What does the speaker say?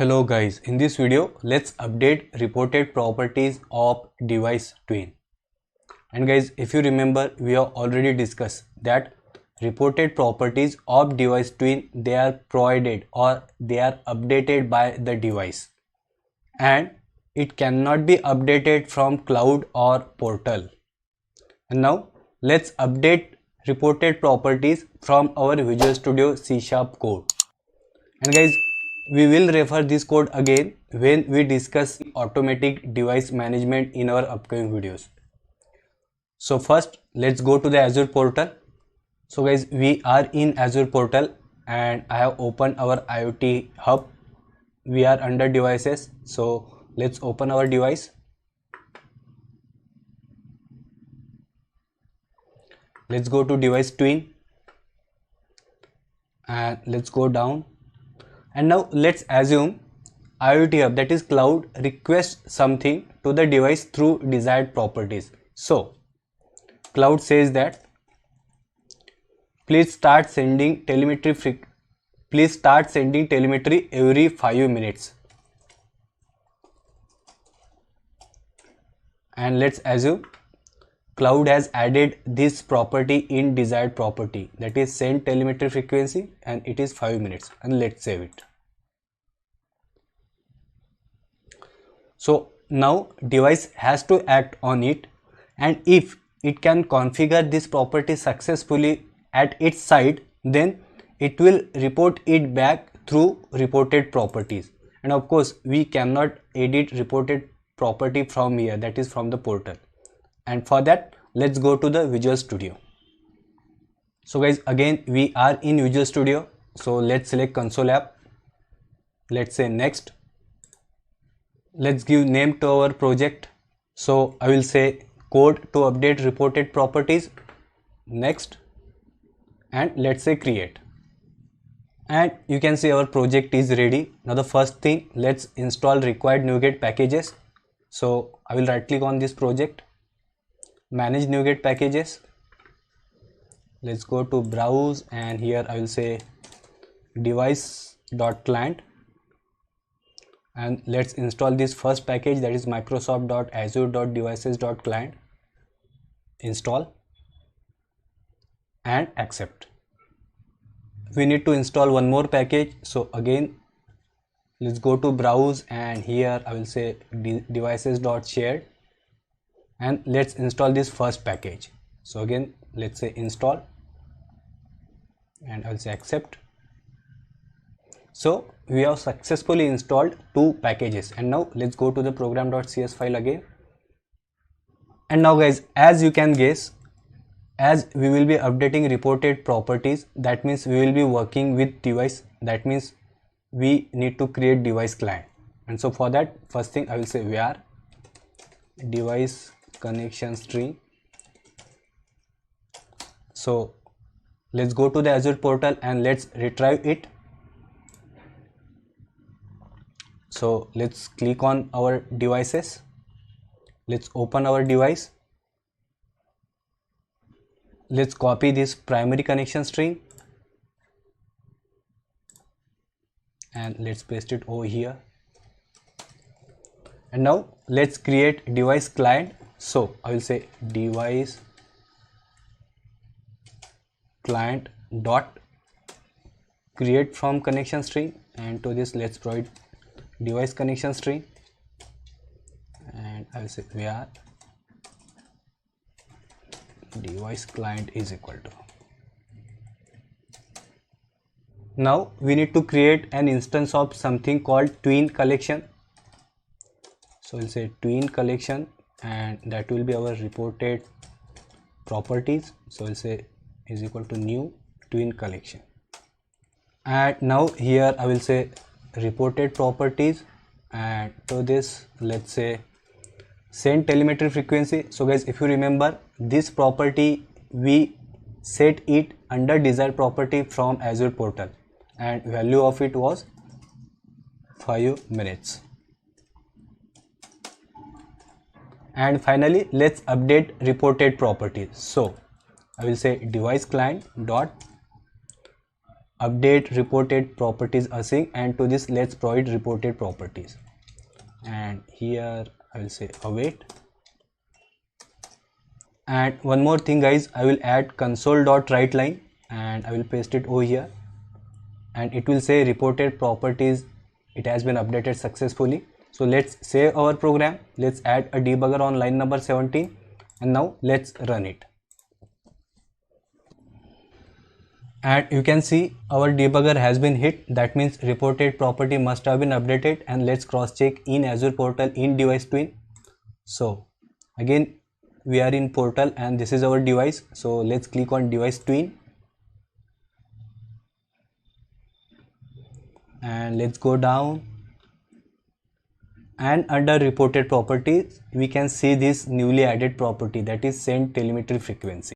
Hello guys, in this video let's update reported properties of device twin. And guys, if you remember, we have already discussed that reported properties of device twin, they are provided or they are updated by the device, and it cannot be updated from cloud or portal. And now let's update reported properties from our Visual Studio C# code. And guys, we will refer this code again when we discuss automatic device management in our upcoming videos. So first, let's go to the Azure portal. So guys, we are in Azure portal and I have opened our IoT hub. We are under devices. So let's open our device. Let's go to device twin and let's go down. And now let's assume IoT hub, that is cloud, requests something to the device through desired properties. So cloud says that please start sending telemetry every 5 minutes. And let's assume cloud has added this property in desired property, that is send telemetry frequency, and it is 5 minutes, and let's save it. So now device has to act on it, and if it can configure this property successfully at its side, then it will report it back through reported properties. And of course we cannot edit reported property from here, that is from the portal. And for that, let's go to the Visual Studio. So guys, again we are in Visual Studio. So let's select console app. Let's say next. Let's give name to our project. So I will say code to update reported properties. Next. And let's say create. And you can see our project is ready. Now the first thing, let's install required NuGet packages. So I will right click on this project, manage NuGet packages. Let's go to browse, and here I will say device.client, and let's install this first package, that is microsoft.azure.devices.client. Install and accept. We need to install one more package, so again let's go to browse, and here I will say devices.shared, and let's install this first package. So again let's say install, and I will say accept. So we have successfully installed two packages, and now let's go to the program.cs file again. And now guys, as you can guess, as we will be updating reported properties, that means we will be working with device, that means we need to create device client. And so for that, first thing I will say var device connection string. So let's go to the Azure portal and let's retrieve it. So let's click on our devices. Let's open our device. Let's copy this primary connection string and let's paste it over here. And now let's create device client. So I will say device client dot create from connection string, and to this let's provide device connection string, and I will say var device client is equal to. Now we need to create an instance of something called twin collection. So we'll say twin collection, and that will be our reported properties. So we'll say is equal to new twin collection. And now here I will say reported properties, and to this let's say send telemetry frequency. So guys, if you remember, this property we set it under desired property from Azure portal, and value of it was 5 minutes. And finally let's update reported properties. So I will say device client dot update reported properties async, and to this let's provide reported properties, and here I will say await. And one more thing guys, I will add console.writeLine and I will paste it over here, and it will say reported properties, it has been updated successfully. So let's save our program, let's add a debugger on line number 17, and now let's run it. And you can see our debugger has been hit, that means reported property must have been updated. And let's cross check in Azure portal in device twin. So again we are in portal and this is our device, so let's click on device twin and let's go down, and under reported properties we can see this newly added property, that is send telemetry frequency.